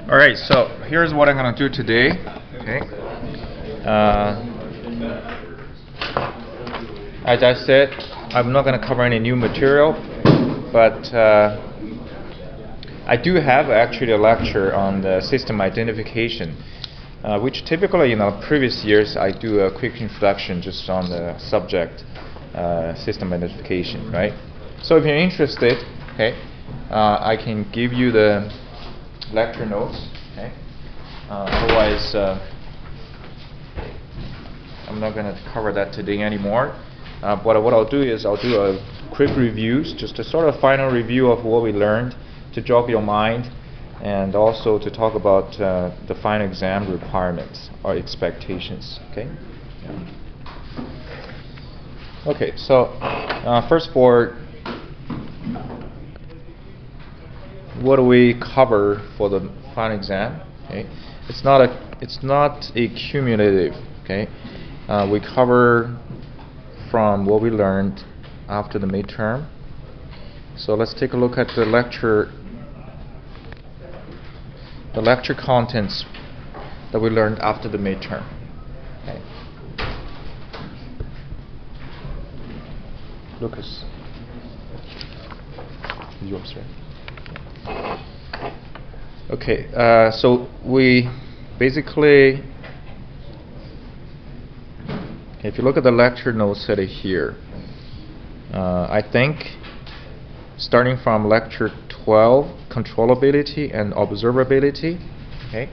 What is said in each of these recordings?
Alright, so here's what I'm going to do today. Okay. As I said, I'm not going to cover any new material, but I do have actually a lecture on the system identification, which typically in previous years I do a quick introduction just on the subject system identification, right? So if you're interested, okay, I can give you the lecture notes. Okay. Otherwise, I'm not going to cover that today anymore. But what I'll do is I'll do a quick reviews, just a sort of final review of what we learned to jog your mind, and also to talk about the final exam requirements or expectations. Okay. Yeah. Okay. So first, for what do we cover for the final exam? Okay, it's not a cumulative. Okay, we cover from what we learned after the midterm. So let's take a look at the lecture contents that we learned after the midterm. Okay. Lucas, is yours, right? Okay, so we basically, if you look at the lecture notes set here, I think starting from lecture 12, controllability and observability, okay,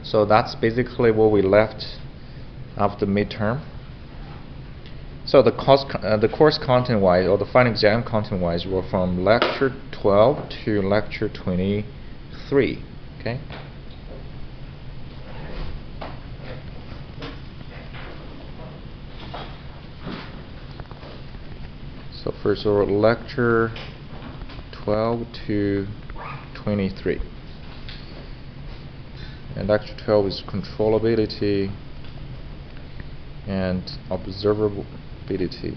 so that's basically what we left after midterm. So the course content-wise, or the final exam content-wise, were from lecture 12 to lecture 23. Okay. So first, lecture 12 to 23, and lecture 12 is controllability and observability.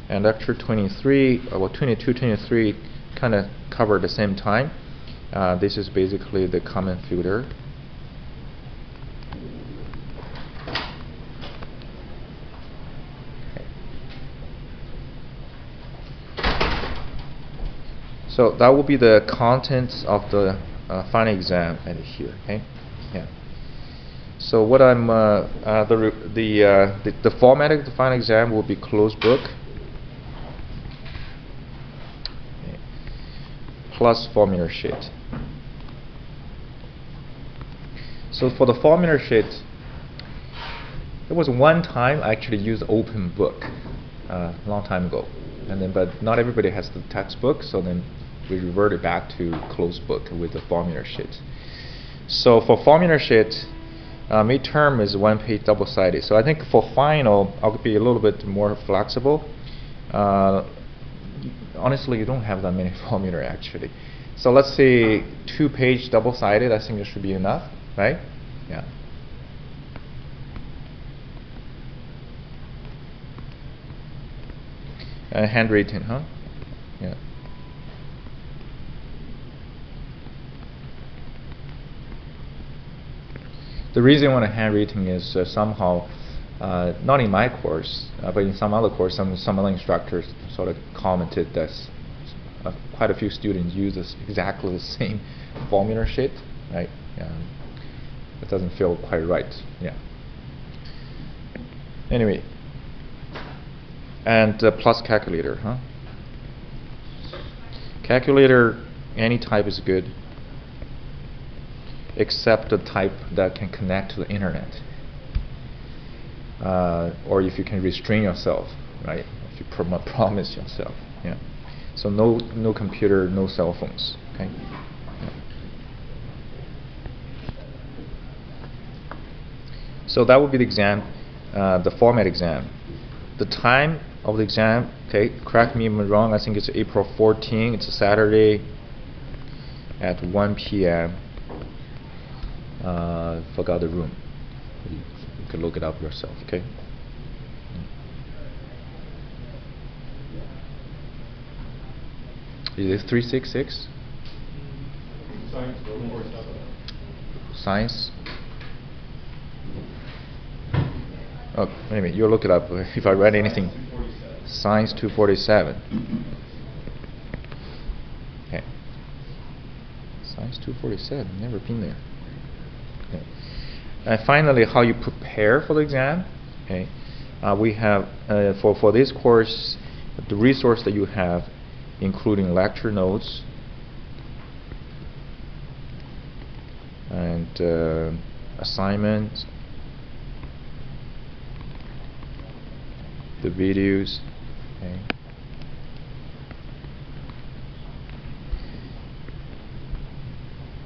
And lecture 23, well, 22, 23 kind of cover at the same time. This is basically the common filter. Okay. So that will be the contents of the final exam at here. Okay. Yeah. So what I'm the format of the final exam will be closed book plus formula sheet. So for the formula sheet, there was one time I actually used open book a long time ago, and then but not everybody has the textbook, so then we reverted back to closed book with the formula sheet. So for formula sheet, midterm is one page double-sided. So I think for final, I'll be a little bit more flexible. Honestly, you don't have that many formula actually. So let's say 2-page double-sided. I think it should be enough, right? Yeah. Handwritten, huh? Yeah. The reason I want a handwritten is somehow, not in my course, but in some other course, some other instructors sort of commented that quite a few students use exactly the same formula sheet, right? It doesn't feel quite right. Yeah. Anyway, and plus calculator, huh? Calculator, any type is good, except the type that can connect to the internet, or if you can restrain yourself, right? If you promise yourself, yeah. So no computer, no cell phones. Okay. Yeah. So that would be the exam, the format exam. The time of the exam, okay, correct me if I'm wrong, I think it's April 14. It's a Saturday at 1 p.m. Forgot the room. You can look it up yourself, okay? Is it 366? Science 247. Science. Oh, wait a minute. You'll look it up if I read anything. Science 247. Okay. Science 247. Never been there. Okay. And finally, how you prepare for the exam. Okay. We have for this course, the resource that you have, including lecture notes and assignments, the videos, okay.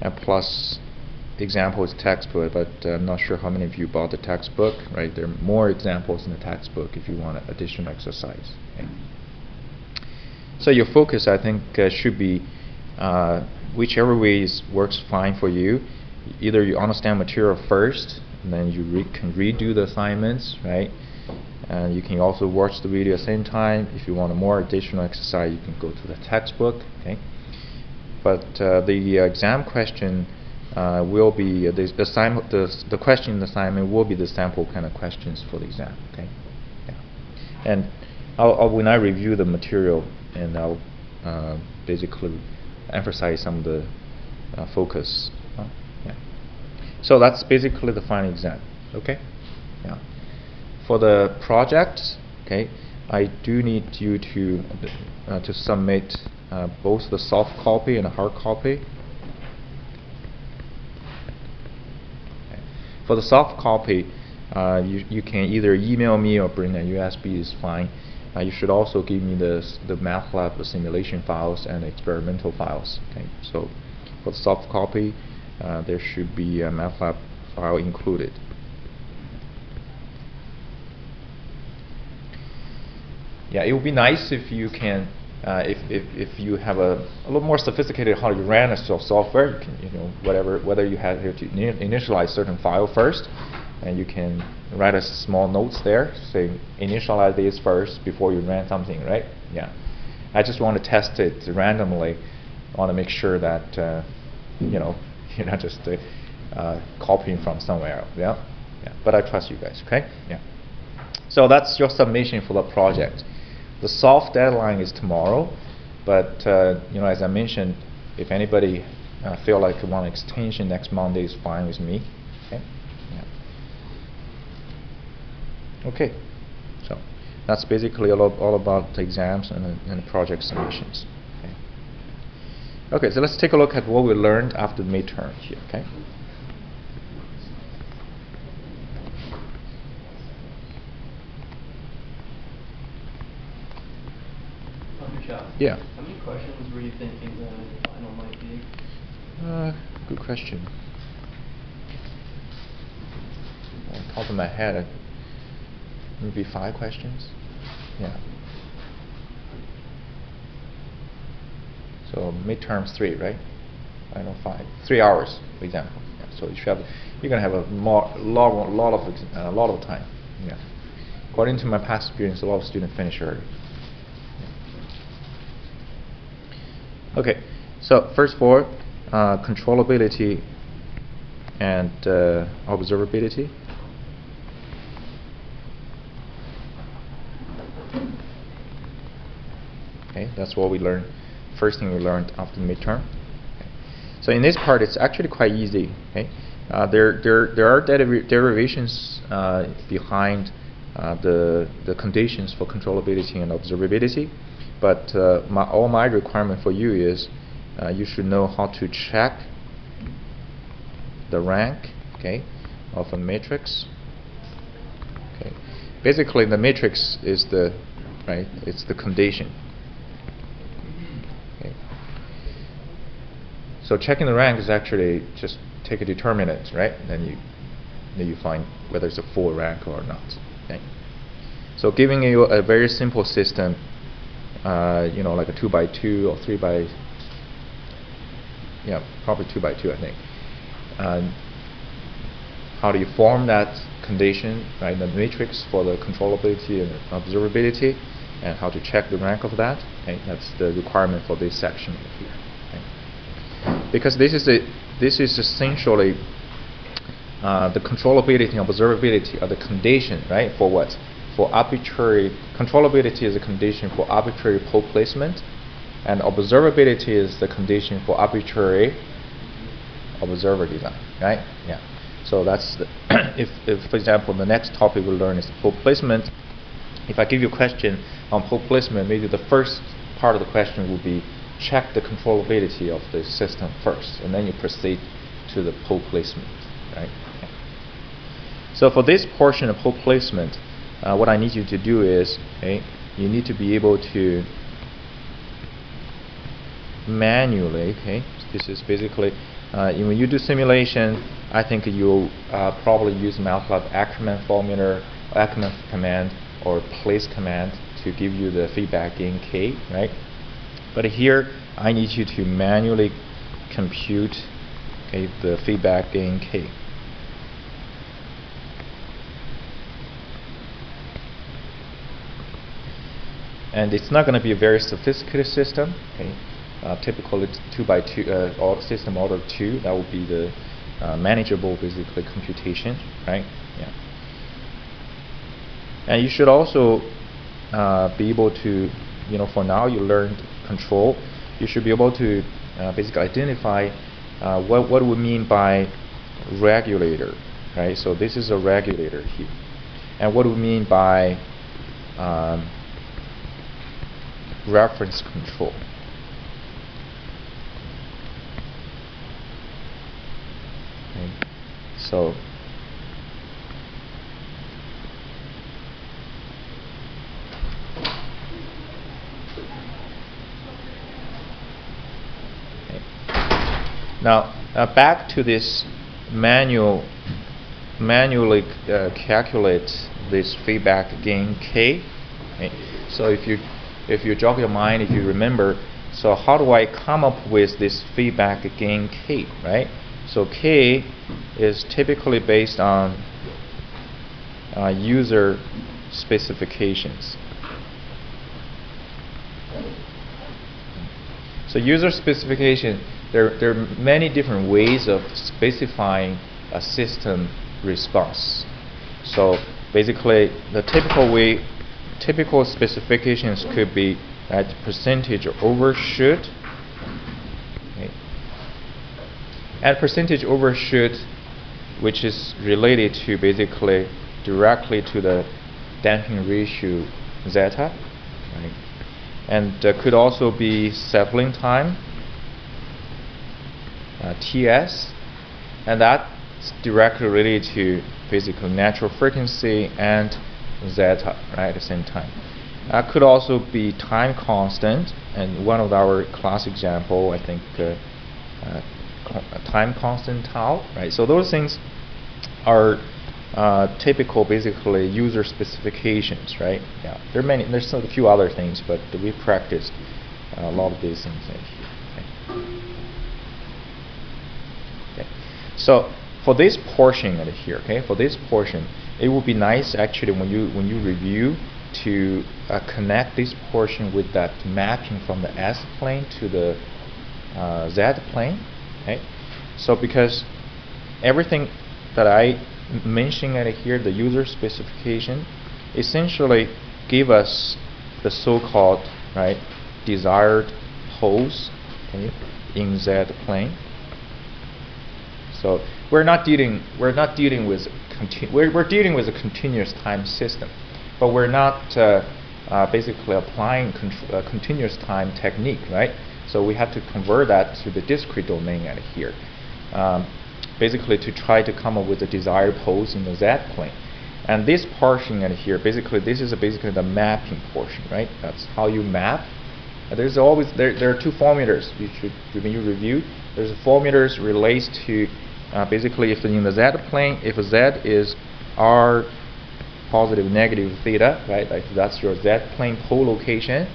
And plus examples textbook, but I'm not sure how many of you bought the textbook, right? There are more examples in the textbook if you want additional exercise. Okay. So your focus, I think, should be whichever way works fine for you. Either you understand material first, and then you can redo the assignments, right? And you can also watch the video at the same time. If you want a more additional exercise, you can go to the textbook, okay? But the exam question will be the question in the assignment will be the sample kind of questions for the exam, okay? Yeah. And when I review the material, and I'll basically emphasize some of the focus. Yeah. So that's basically the final exam, okay? Yeah. For the project, okay, I do need you to submit both the soft copy and the hard copy. Okay. For the soft copy, you can either email me or bring a USB is fine. You should also give me the MATLAB simulation files and experimental files. Okay, so for the soft copy, there should be a MATLAB file included. Yeah, it would be nice if you can, if you have a little more sophisticated how you ran a software. You can, whether you have to initialize certain file first, and you can write a small notes there, saying initialize this first before you ran something, right? Yeah. I just want to test it randomly. I want to make sure that you're not just copying from somewhere else. Yeah. Yeah. But I trust you guys. Okay. Yeah. So that's your submission for the project. The soft deadline is tomorrow, but as I mentioned, if anybody feel like they want an extension next Monday is fine with me. Okay. Yeah. Okay, so that's basically all about the exams and the project submissions. Okay. Okay, so let's take a look at what we learned after the midterm here. Okay. Yeah. How many questions were you thinking the final might be? Good question. On top of my head, maybe 5 questions. Yeah. So midterms 3, right? I know 5. 3 hours, for example. Yeah. So you're gonna have a lot of time. Yeah. According to my past experience, a lot of students finish early. Okay, so first of all, controllability and observability. Okay, that's what we learned. First thing we learned after the midterm. Okay. So in this part, it's actually quite easy. Okay, there are derivations behind the conditions for controllability and observability. But all my requirement for you is you should know how to check the rank, okay, of a matrix. Okay, basically the matrix is it's the condition. Okay, so checking the rank is actually just take a determinant, right? Then you find whether it's a full rank or not. Okay, so giving you a very simple system. Like a 2x2 or 3x, probably 2x2, I think. How do you form that condition, right? The matrix for the controllability and observability, and how to check the rank of that. Okay, that's the requirement for this section here. Okay. Because this is essentially the controllability and observability are the condition, right? For what? For arbitrary controllability is a condition for arbitrary pole placement, and observability is the condition for arbitrary observer design, right? Yeah. So that's the if for example the next topic we'll learn is pole placement. If I give you a question on pole placement, maybe the first part of the question will be check the controllability of the system first, and then you proceed to the pole placement, right? Okay. So for this portion of pole placement, what I need you to do is, okay, you need to be able to manually, okay, this is basically when you do simulation, I think you'll probably use MATLAB Ackermann formula, Ackermann command, or place command to give you the feedback gain k, right? But here I need you to manually compute, okay, the feedback gain k. And it's not going to be a very sophisticated system. Okay, typically it's 2x2 or system order 2. That would be the manageable, basically, computation, right? Yeah. And you should also be able to, for now you learned control. You should be able to basically identify what we mean by regulator, right? So this is a regulator here, and what do we mean by reference control. Okay. So okay. Now back to this manually calculate this feedback gain k. Okay. So if you jog your mind, if you remember, so how do I come up with this feedback gain k, right? So k is typically based on user specifications. So user specification, there are many different ways of specifying a system response. So basically the typical specifications could be at percentage overshoot, okay, and percentage overshoot, which is related to basically directly to the damping ratio zeta, right? And could also be settling time, TS, and that's directly related to basically natural frequency and zeta, right, at the same time. Could also be time constant, and one of our class example, I think, time constant tau, right? So those things are typical, basically, user specifications, right? Yeah, there are many. There's a few other things, but we practiced a lot of these things here. Okay. So for this portion right here, okay, for this portion, it would be nice actually when you review to connect this portion with that mapping from the S plane to the Z plane. Okay, so because everything that I mentioned right here, the user specification, essentially give us the so-called, right, desired pose, okay, in Z plane. So we're dealing with a continuous time system, but we're not basically applying continuous time technique, right? So we have to convert that to the discrete domain right here, basically to try to come up with the desired pose in the Z plane. And this portion right here, basically this is basically the mapping portion, right? That's how you map. There's always there are two formulas you should, when you review. There's formulas relates to basically if in the Z plane, if Z is R positive negative theta, right? Like that's your Z plane pole location.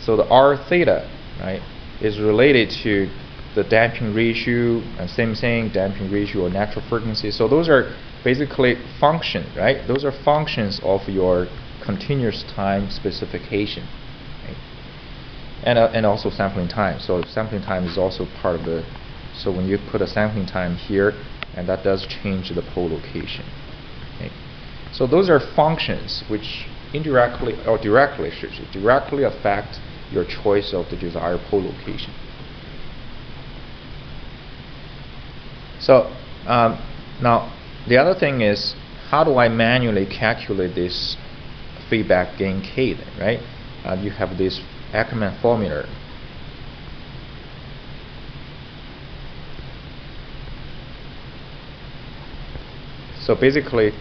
So the R theta, right, is related to the damping ratio, and same thing, damping ratio or natural frequency. So those are basically functions, right? Those are functions of your continuous time specification, right? And also sampling time. So sampling time is also part of the. So when you put a sampling time here, and that does change the pole location. Okay? So those are functions which indirectly or directly affect your choice of the desired pole location. So now the other thing is, how do I manually calculate this feedback gain K then, right? You have this Ackermann formula. So basically,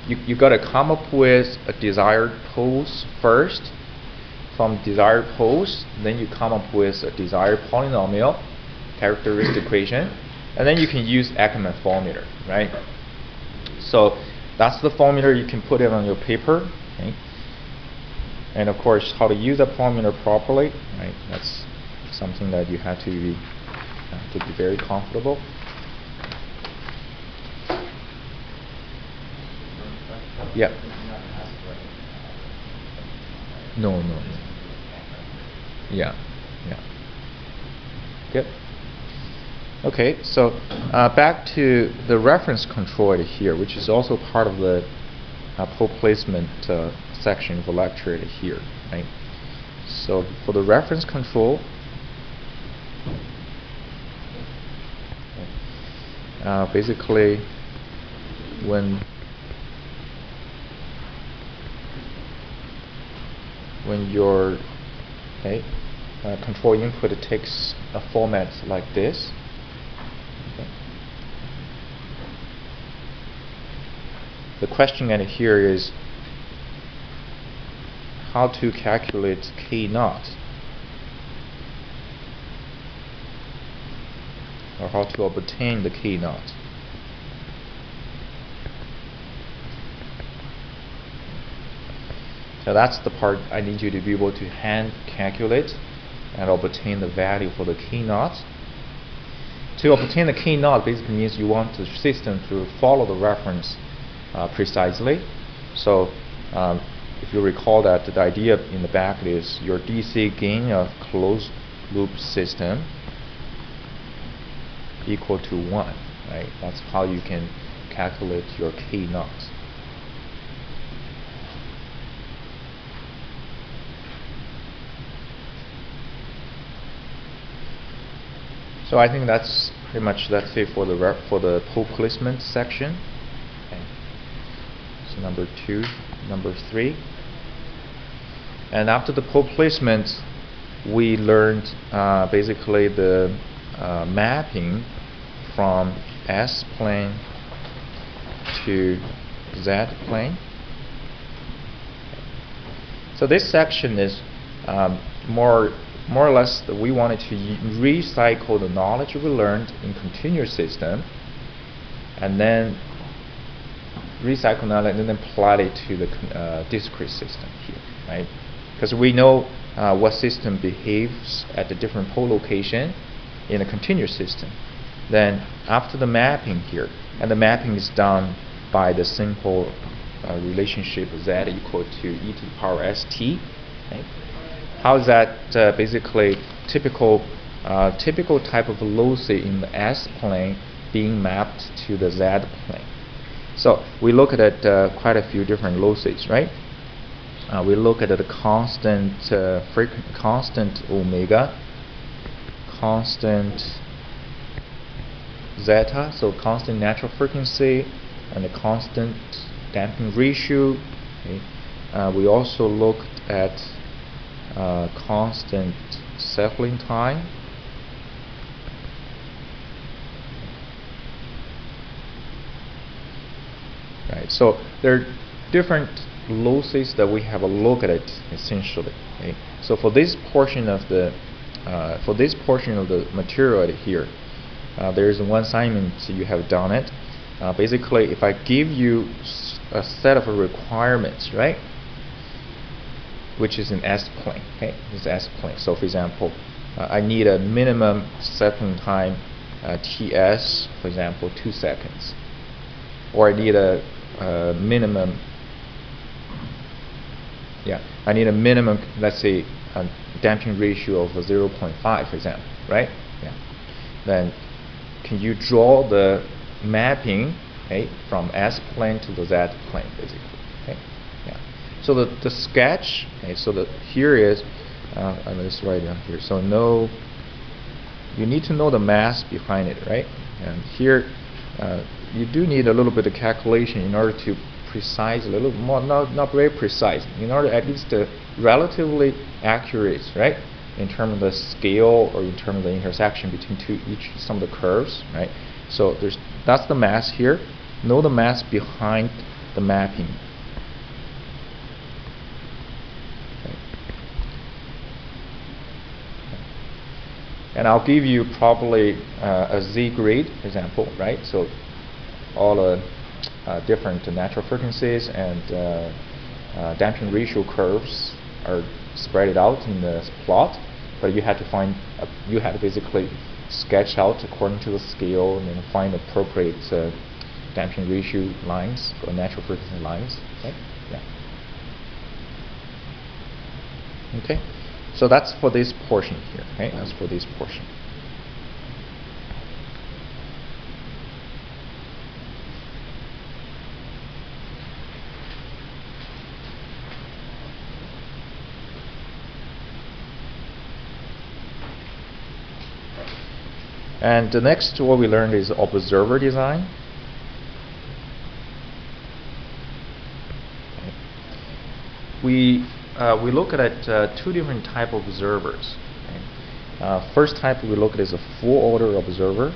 you got to come up with a desired poles first. From desired poles, then you come up with a desired polynomial characteristic equation, and then you can use Ackermann formula, right? So that's the formula. You can put it on your paper, right? And of course, how to use that formula properly, right? That's something that you have to be very comfortable. Yeah. No. Yeah. Good. Okay, so back to the reference control here, which is also part of the pole placement section of the lecture here, right? So for the reference control, basically when your control input takes a format like this. Okay. The question at here is how to calculate K naught, or how to obtain the K naught. So that's the part I need you to be able to hand calculate and obtain the value for the K naught. To obtain the K naught basically means you want the system to follow the reference precisely. So if you recall that the idea in the back is your DC gain of closed loop system equal to 1, right? That's how you can calculate your K naught. So I think that's pretty much it for the pole placement section. Okay. So number 2, number 3, and after the pole placement, we learned basically the mapping from S plane to Z plane. So this section is more or less that we wanted to recycle the knowledge we learned in continuous system, and then recycle knowledge and then apply it to the discrete system here, right? Because we know what system behaves at the different pole location in a continuous system. Then after the mapping here, and the mapping is done by the simple relationship Z equal to e to the power st, right? How is that basically typical type of loci in the S plane being mapped to the Z plane? So we look at quite a few different locis, right? We look at the constant omega, constant zeta, so constant natural frequency, and the constant damping ratio. Okay. We also looked at constant settling time, right? So there are different locis that we have a look at it essentially. Okay? So for this portion of the material here, there is one assignment you have done it. Basically, if I give you a set of requirements, right, which is an S plane, okay, this is S plane. So for example, I need a minimum settling time TS, for example, 2 seconds, or I need a minimum Yeah, I need a minimum, let's say, a damping ratio of 0.5, for example, right? Yeah. Then, can you draw the mapping, okay, from S plane to the Z plane, basically? Okay. Yeah. So the sketch, okay. So here is, let's write down here. So you need to know the mass behind it, right? And here, you do need a little bit of calculation in order to precise a little more, not very precise, in order at least relatively accurate, right? In terms of the scale or in terms of the intersection between some of the curves, right? So that's the mass here. Know the mass behind the mapping. Okay. And I'll give you probably a Z grid example, right? So all the different natural frequencies and damping ratio curves are spread out in the plot, but you had to you had to basically sketch out according to the scale and then find appropriate damping ratio lines or natural frequency lines. Okay? Yeah. Okay. So that's for this portion here. Okay, that's for this portion. And the next what we learned is observer design. Okay. We look at two different type of observers. Okay. First type we look at is a full order observer.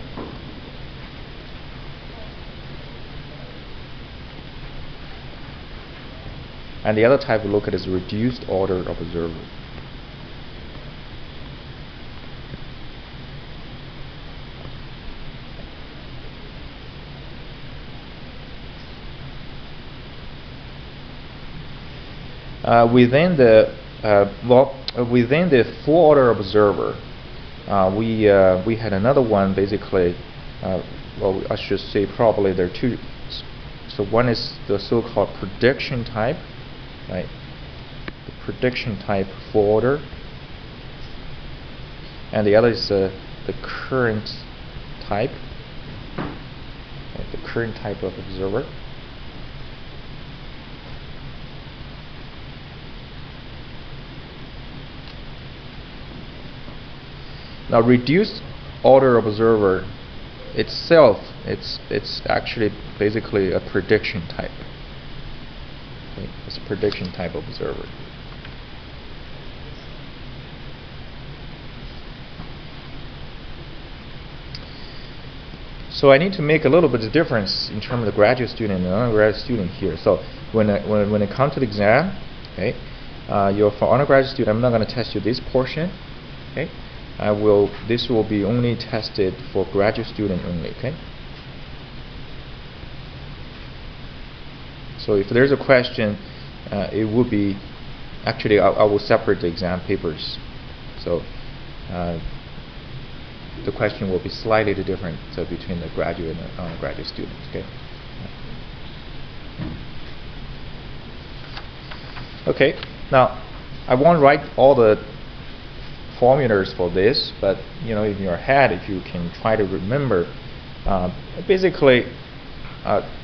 And the other type we look at is reduced order observer. Within the full order observer, we had another one basically. Well, I should say probably there are two. So one is the so-called prediction type, right? The prediction type full order, and the other is the current type, right? The current type of observer. Now, reduced order observer itself, it's actually basically a prediction type. Okay? It's a prediction type observer. So I need to make a little bit of difference in terms of the graduate student and undergraduate student here. So when it comes to the exam, okay, for undergraduate student, I'm not going to test you this portion, okay. This will be only tested for graduate student only, okay? So if there's a question, it would be, actually I will separate the exam papers. So the question will be slightly different between the graduate and undergraduate students, okay? Okay, now I won't write all the formulas for this, but in your head, if you can try to remember, basically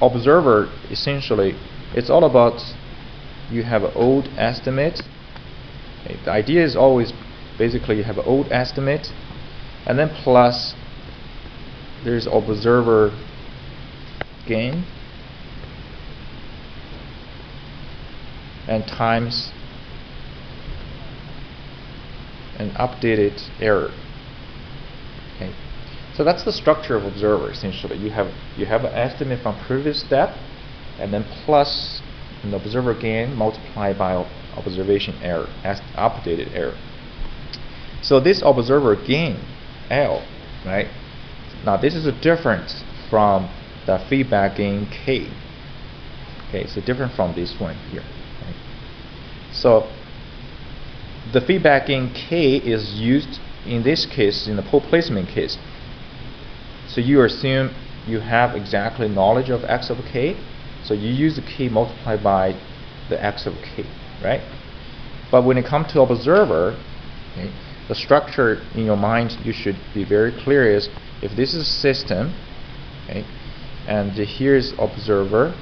observer essentially it's all about you have an old estimate. Okay, the idea is always basically you have an old estimate and then plus there's observer gain and times an updated error. Okay, so that's the structure of observer. Essentially, you have an estimate from previous step, and then plus an observer gain multiplied by observation error, as updated error. So this observer gain L, right? Now this is a difference from the feedback gain K. Okay, so different from this one here. Okay. So the feedback gain K is used in this case, in the pole placement case. So you assume you have exactly knowledge of x of k, so you use the k multiplied by the x of k, right? But when it comes to observer, okay, the structure in your mind you should be very clear is, if this is system, okay, and here is observer,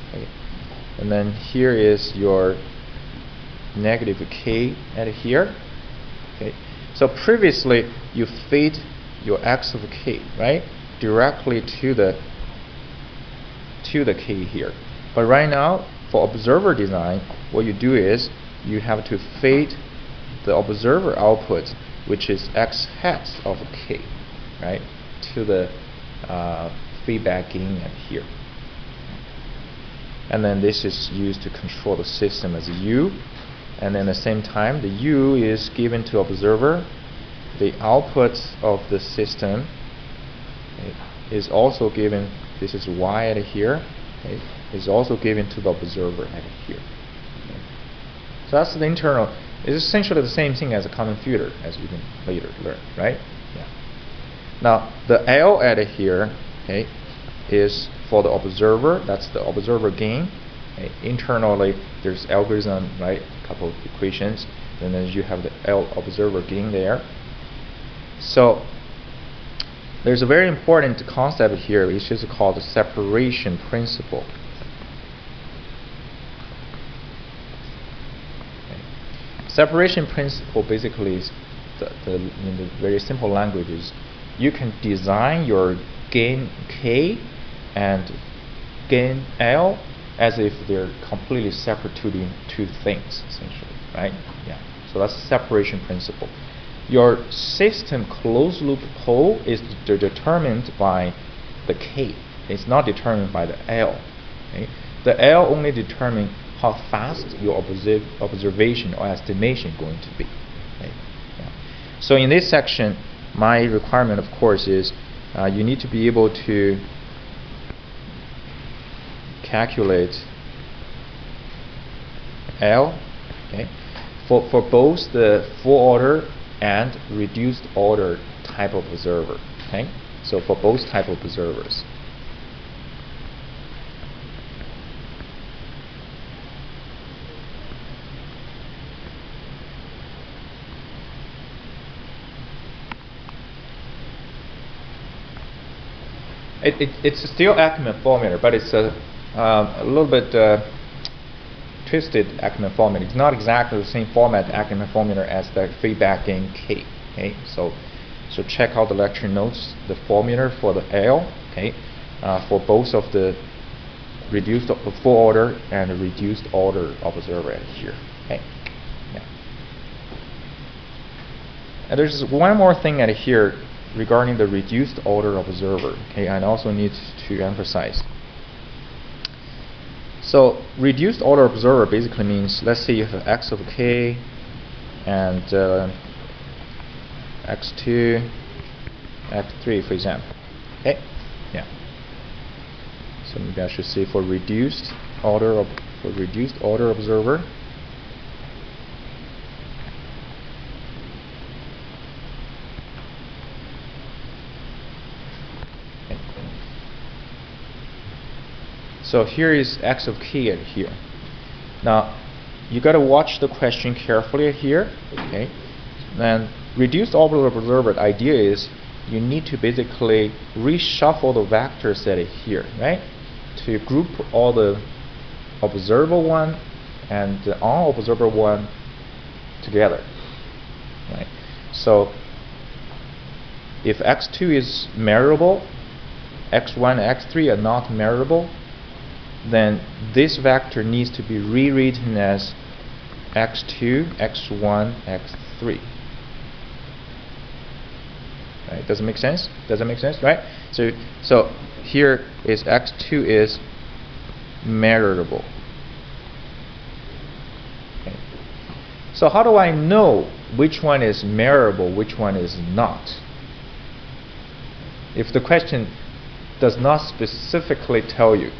okay, and then here is your negative k at here, okay. So previously you feed your x of k, right, directly to the k here. But right now, for observer design, what you do is you have to feed the observer output, which is x hat of k, right, to the feedback in at here. And then this is used to control the system as u. And then at the same time, the u is given to observer. The output of the system, okay, is also given. This is y at here. Okay, is also given to the observer at here. Okay. So that's the internal. It's essentially the same thing as a common filter, as you can later learn, right? Yeah. Now the L at here, okay, is for the observer. That's the observer gain. Okay. Internally, there's algorithm, right? A couple of equations, and then you have the L observer gain there. So there's a very important concept here, which is called the separation principle. Okay. Separation principle basically is in the very simple language is, you can design your gain k and gain L as if they're completely separate two things, essentially, right? Yeah. So that's the separation principle. Your system closed loop pole is determined by the k. It's not determined by the L. Okay? The L only determines how fast your observation or estimation is going to be. Okay? Yeah. So in this section, my requirement, of course, is you need to be able to calculate L, okay, for both the full order and reduced order type of observer. Okay, so for both type of observers. It's still Ackermann formula, but it's a little bit twisted Ackermann formula. It's not exactly the same format Ackermann formula as the feedback gain k. Okay, so check out the lecture notes, the formula for the L, okay, for both of the reduced full order and reduced order observer at here. Okay, yeah. And there's one more thing at here regarding the reduced order observer. Okay, I also need to emphasize. So reduced order observer basically means, let's say you have x of k and x2, x3, for example. Okay, yeah. So maybe I should say for reduced order observer. So here is x of k at here. Now you got to watch the question carefully here. Okay, then reduced order observer, the idea is you need to basically reshuffle the vector set here, right, to group all the observable one and the unobservable one together, right? So if x2 is measurable, x1 and x3 are not measurable, then this vector needs to be rewritten as x2, x1, x3. Right? Does it make sense? Does it make sense? Right? So here is x2 is measurable. Okay. So how do I know which one is measurable, which one is not? If the question does not specifically tell you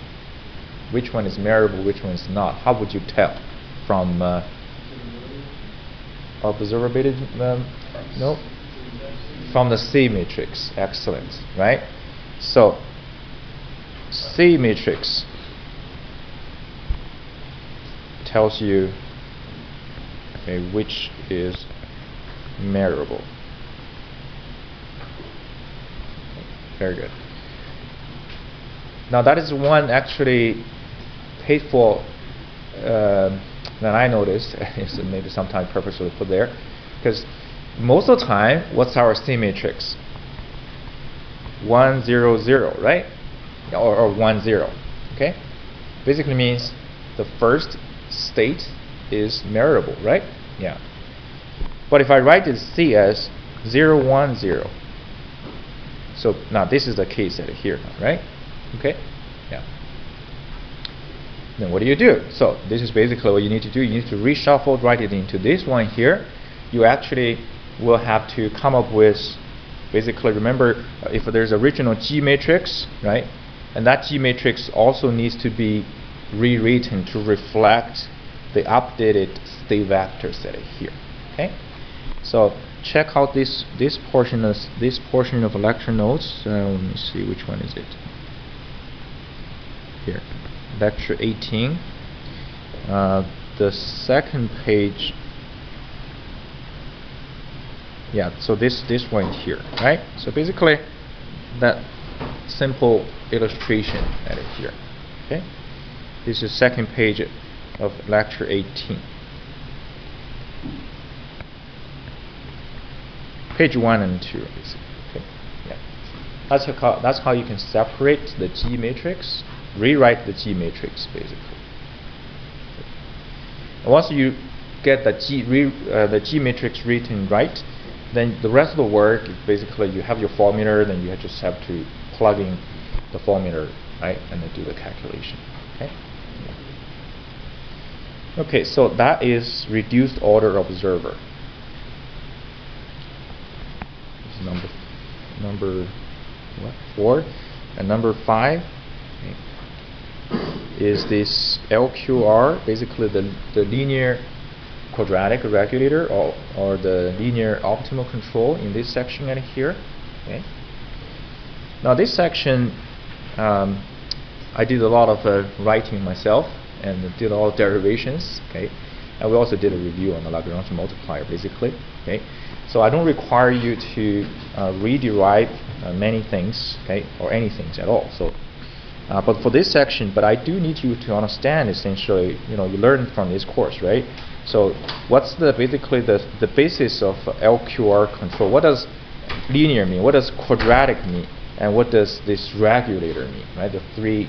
which one is measurable, which one is not, how would you tell? From observability? No? From the C matrix. Excellent. Right? So C matrix tells you okay, which is measurable. Very good. Now that is one actually hateful that I noticed. Is maybe sometimes purposely put there, because most of the time, what's our C matrix? 1 0 0, right? Or 1 0. Okay. Basically means the first state is measurable, right? Yeah. But if I write this C as 0 1 0, so now this is the case here, right? Okay. Yeah. Then what do you do? So this is basically what you need to do. You need to reshuffle, write it into this one here. You actually will have to come up with, basically, remember, if there's original G matrix, right? And that G matrix also needs to be rewritten to reflect the updated state vector set here. Okay. So check out this portion of lecture notes. Let me see, which one is it? Here, lecture 18. The second page. Yeah, so this one here, right? So basically, that simple illustration at it here. Okay, this is second page of lecture 18. Page 1 and 2, basically. Okay, yeah. That's how you can separate the G matrix, rewrite the G matrix, basically. And once you get the G matrix written right, then the rest of the work is basically you have your formula, then you just have to plug in the formula, right, and then do the calculation. Okay. Yeah. Okay, so that is reduced order observer. This is number what? 4, and number 5 is this LQR, basically the linear quadratic regulator or the linear optimal control in this section right here. Okay. Now this section, I did a lot of writing myself and did all derivations. Okay, and we also did a review on the Lagrange multiplier, basically. Okay, so I don't require you to rederive many things, okay, or anything at all. So, but for this section, but I do need you to understand essentially, you learned from this course, right? So what's basically the basis of LQR control? What does linear mean? What does quadratic mean? And what does this regulator mean? Right? The three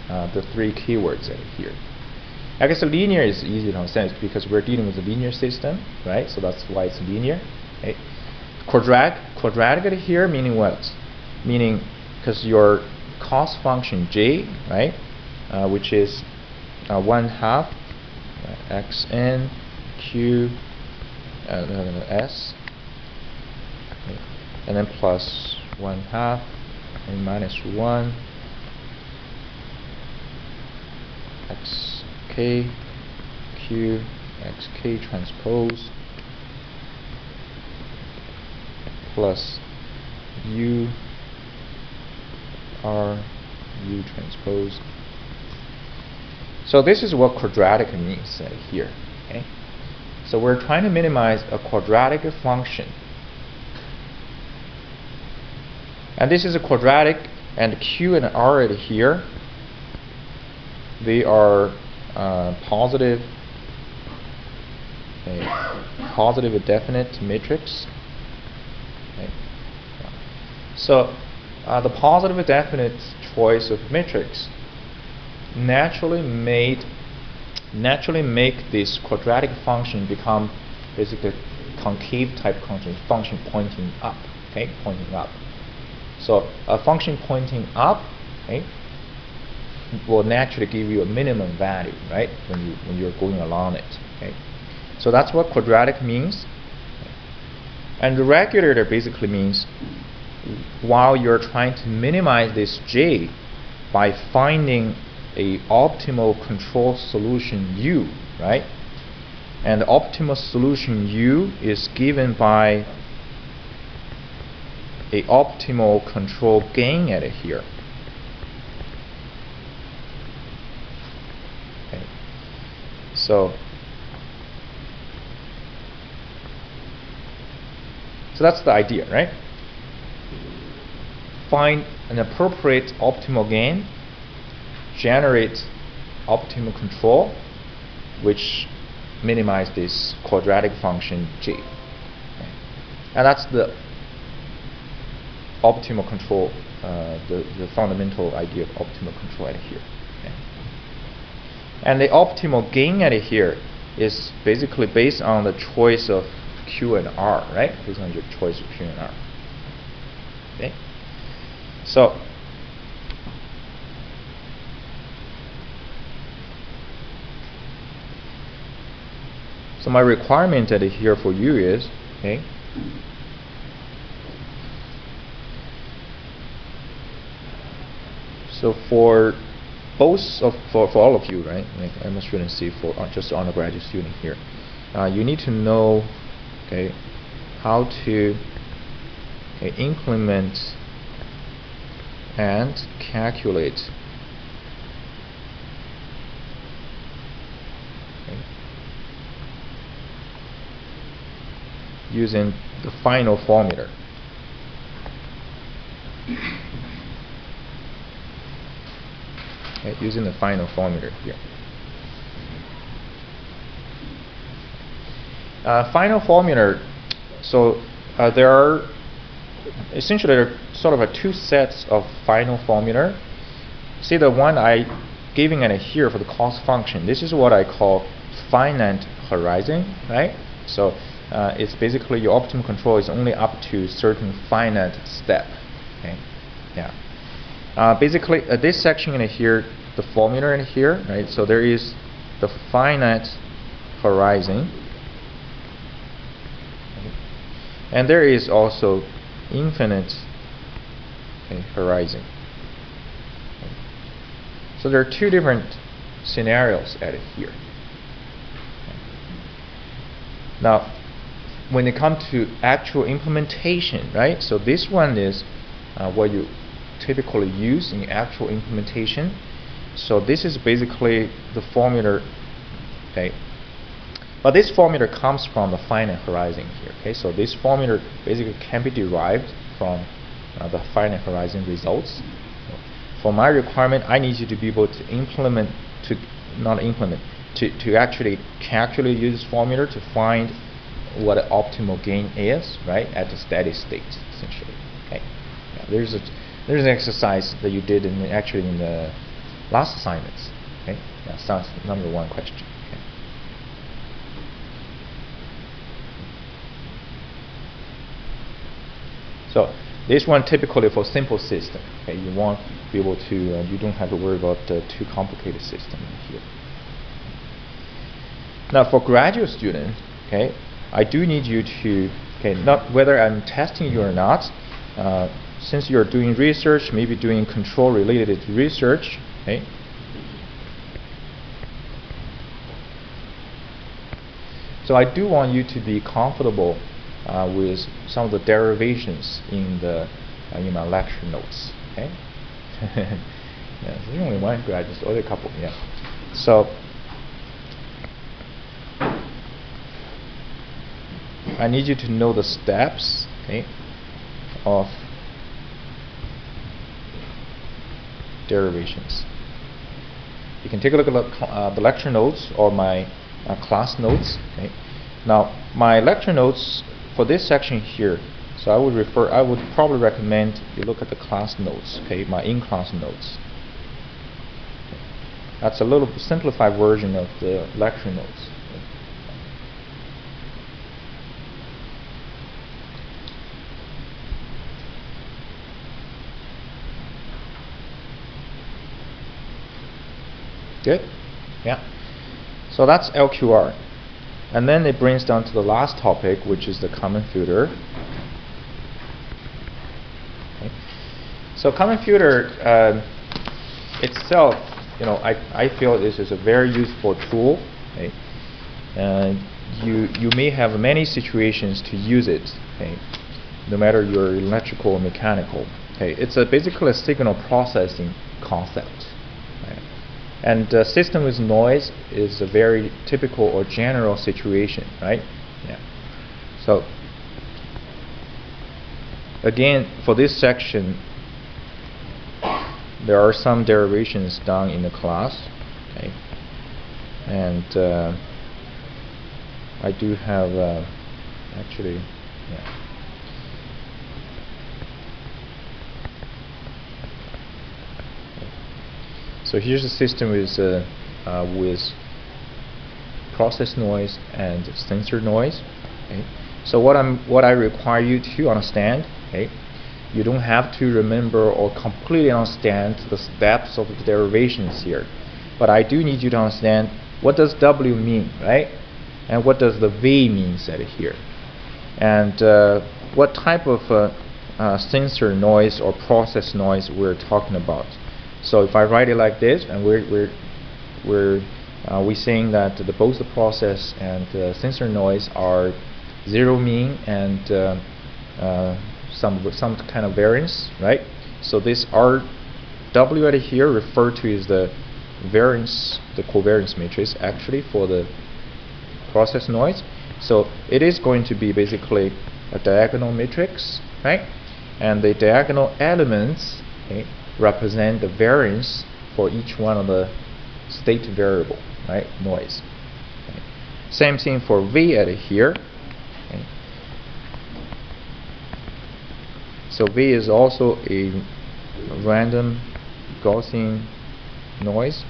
keywords that are here. I guess linear is easy to understand because we're dealing with a linear system, right? So that's why it's linear. Right? Quadratic here meaning what? Meaning because your cost function j, right, which is 1/2 xn q s, okay, and then plus 1/2 and minus 1 xk q xk transpose plus u r u transpose. So this is what quadratic means here. Okay, so we're trying to minimize a quadratic function, and this is a quadratic, and q and r here, they are positive definite matrix. Okay. So the positive definite choice of matrix naturally make this quadratic function become basically concave type function pointing up. Okay, pointing up. So a function pointing up, okay, will naturally give you a minimum value, right, when you're going along it. Okay, so that's what quadratic means. And the regulator basically means while you're trying to minimize this j by finding a optimal control solution u, right? And the optimal solution u is given by a optimal control gain at here. Okay. So So that's the idea, right? Find an appropriate optimal gain, generate optimal control, which minimize this quadratic function g. Okay. And that's the optimal control, the fundamental idea of optimal control at here. Okay. And the optimal gain at here is basically based on the choice of Q and R, right? Based on your choice of Q and R. Okay. So my requirement at here for you is, okay, so for both of for all of you, right? Like I'm a student C for just undergraduate student here. You need to know, okay, how to implement and calculate using the final formula. Okay, using the final formula here. Final formula. So there are essentially sort of two sets of final formula. See the one I giving it here for the cost function. This is what I call finite horizon, right? So it's basically your optimal control is only up to certain finite step. Okay, yeah. Basically, this section in here, the formula in here, right? So there is the finite horizon, okay, and there is also infinite horizon. Okay. So there are two different scenarios at here. Okay. Now, when it comes to actual implementation, right? So this one is what you typically use in actual implementation. So this is basically the formula, okay? But this formula comes from the finite horizon here, okay? So this formula basically can be derived from the finite horizon results. For my requirement, I need you to be able to implement, to actually calculate this formula to find what an optimal gain is, right, at the steady state, essentially. Okay. Yeah, there's an exercise that you did in the last assignments. Okay. Yeah, sounds number one question. Okay. So this one typically for simple system. Okay, you want to be able to, you don't have to worry about too complicated system here. Now for graduate students, okay, I do need you to, okay, not whether I'm testing you or not, since you're doing research, maybe doing control related research, okay. So I do want you to be comfortable with some of the derivations in my lecture notes, okay. Yeah, there's only one graduate, or a couple, yeah. So I need you to know the steps, okay, of derivations. You can take a look at the lecture notes or my class notes. Okay. Now my lecture notes for this section here, so I would probably recommend you look at the class notes, okay, my in-class notes. Okay. That's a little simplified version of the lecture notes. Good? Yeah. So that's LQR. And then it brings down to the last topic, which is the common filter. Okay. So common filter itself, I feel this is a very useful tool. Okay. You may have many situations to use it, okay, no matter you're electrical or mechanical. Okay. It's basically a signal processing concept. And system with noise is a very typical or general situation, right? Yeah. So again, for this section, there are some derivations done in the class, okay, and I do have actually, yeah. So here's the system with process noise and sensor noise. Okay. So what I require you to understand, okay, you don't have to remember or completely understand the steps of the derivations here, but I do need you to understand what does W mean, right? And what does the V mean said here, and what type of sensor noise or process noise we're talking about. So if I write it like this, and we're saying that both the process and sensor noise are zero mean and some kind of variance, right? So this RW right here referred to is the variance, the covariance matrix actually for the process noise. So it is going to be basically a diagonal matrix, right? And the diagonal elements, okay, represent the variance for each one of the state variable, right? Noise. Okay. Same thing for V at here. Okay. So V is also a random Gaussian noise.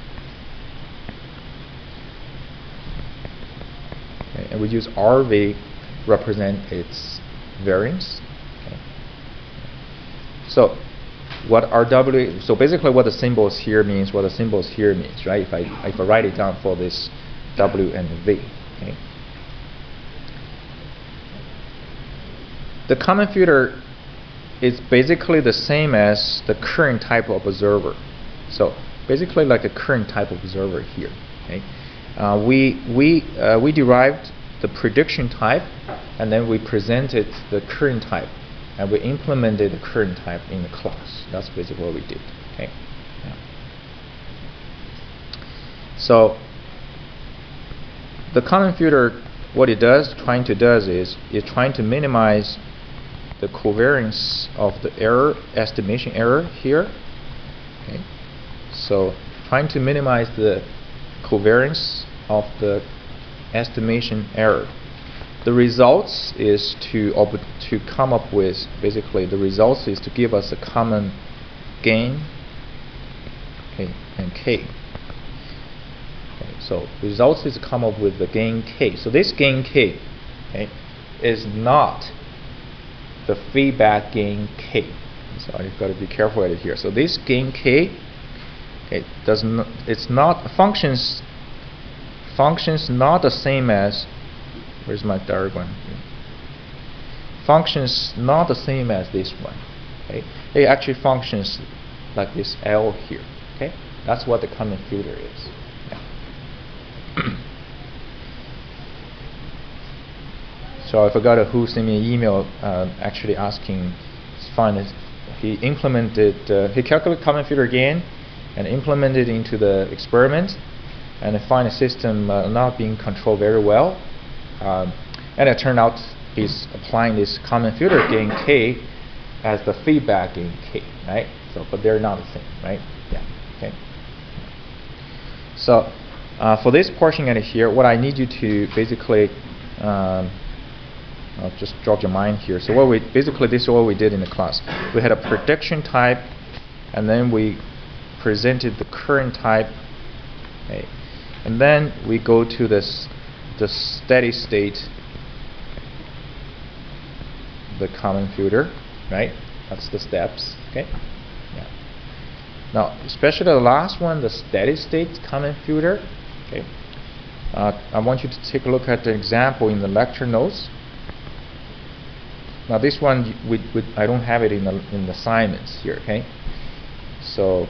Okay. And we use RV represent its variance. Okay. So what RW, so basically what the symbols here means, what the symbols here means, right? If I write it down for this W and V, okay. The common filter is basically the same as the current type of observer. So basically like a current type of observer here, okay. We derived the prediction type, and then we presented the current type, and we implemented the current type in the class. That's basically what we did. Okay. Yeah. So the common filter, what it does, is it's trying to minimize the covariance of the error, estimation error here. Okay. So trying to minimize the covariance of the estimation error. The results is to come up with, basically the results is to give us a common gain, okay, and K. Okay, so results is to come up with the gain K. So this gain K, okay, is not the feedback gain K. So I've got to be careful right here. So this gain K, okay, it's not functions not the same as, where's my diagram here? Functions not the same as this one. Okay, it actually functions like this L here. Okay, that's what the common filter is. Yeah. So I forgot who sent me an email actually asking, he implemented, he calculated common filter gain and implemented into the experiment, and I find the system not being controlled very well. And it turned out he's applying this common filter gain K as the feedback gain K, right? So, but they're not the same, right? Yeah. Okay. So, for this portion right here, what I need you to basically, I'll just jog your mind here. So, what we basically, this is what we did in the class. We had a prediction type, and then we presented the current type, okay, and then we go to the steady state, the common filter, right? That's the steps. Okay. Yeah. Now, especially the last one, the steady state common filter. Okay. I want you to take a look at the example in the lecture notes. Now, this one I don't have it in the assignments here. Okay. So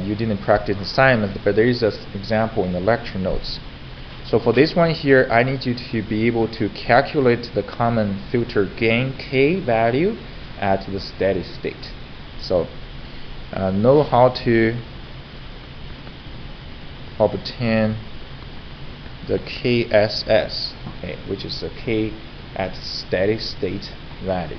you didn't practice the assignment, but there is an example in the lecture notes. So for this one here, I need you to be able to calculate the common filter gain K value at the steady state. So know how to obtain the KSS, okay, which is the K at steady state value.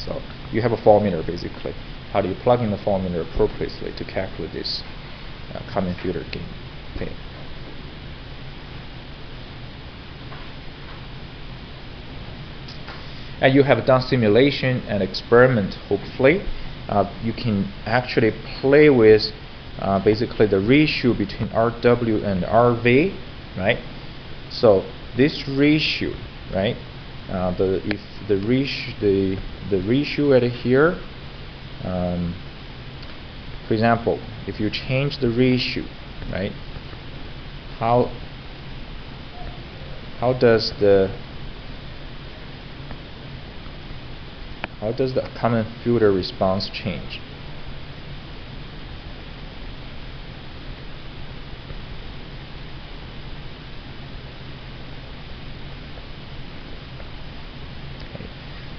So you have a formula basically. How do you plug in the formula appropriately to calculate this common filter gain? Okay. And you have done simulation and experiment, hopefully. You can actually play with basically the ratio between RW and RV, right? So this ratio, right? If the ratio at here, for example, if you change the ratio, right? How does the common filter response change?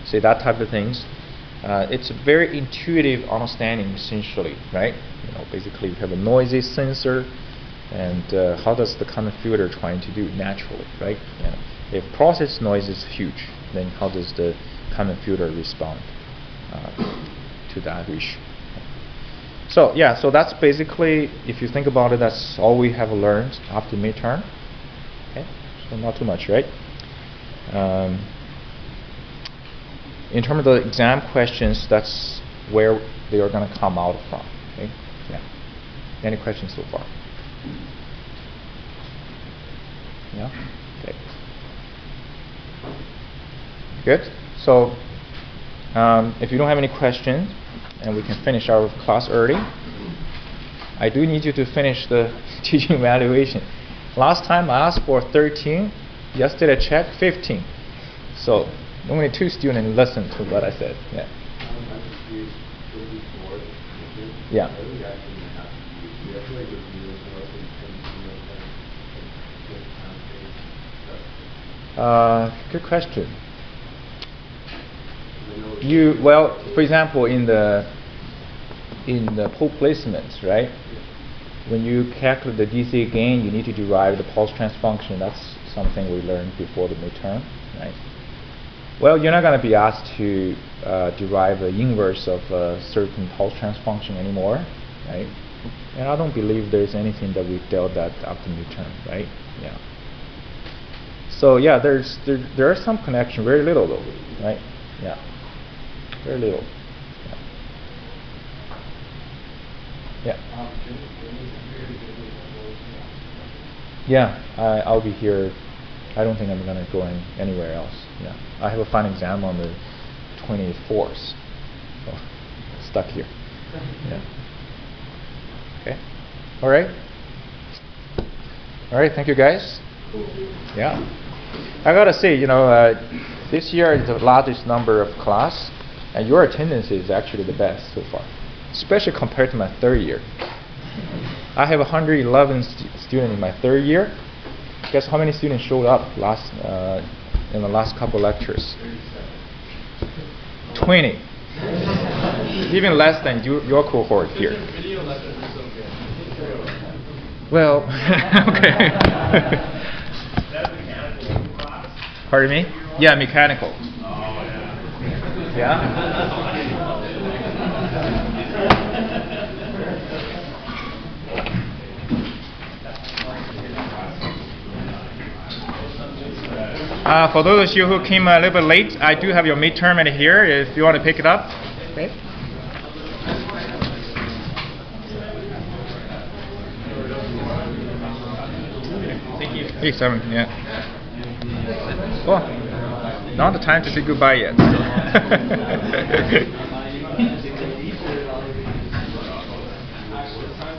See, that type of things. It's a very intuitive understanding, essentially, right? Basically, you have a noisy sensor, and how does the common filter trying to do naturally, right? If process noise is huge, then how does the common filter respond to that ratio? So yeah, so that's basically, if you think about it, that's all we have learned after midterm. Okay, so not too much, right? In terms of the exam questions, that's where they are going to come out from. Okay? Yeah. Any questions so far? Yeah. Okay. Good. So, if you don't have any questions, and we can finish our class early, I do need you to finish the teaching evaluation. Last time I asked for 13. Yesterday I checked 15. So only 2 students listened to what I said. Yeah. Yeah. Good question. Well, for example, in the pole placements, right? When you calculate the DC gain, you need to derive the pulse trans function. That's something we learned before the midterm, right? Well, you're not going to be asked to derive the inverse of a certain pulse trans function anymore, right? And I don't believe there's anything that we've dealt that after midterm, right? Yeah. So yeah, there are some connection, very little though, right? Yeah, very little. Yeah. Yeah, I'll be here. I don't think I'm going to go anywhere else. Yeah, I have a final exam on the 24th, so stuck here. Yeah. Okay. All right. All right. Thank you, guys. Yeah. I gotta say, this year is the largest number of class, and your attendance is actually the best so far, especially compared to my 3rd year. I have 111 students in my 3rd year. Guess how many students showed up in the last couple lectures? 20. Even less than your cohort here. Well, okay. Pardon me? Yeah, mechanical. Yeah? For those of you who came a little bit late, I do have your midterm in here if you want to pick it up. Okay. Thank you. Hey, Simon. Yeah. Well, not the time to say goodbye yet. So.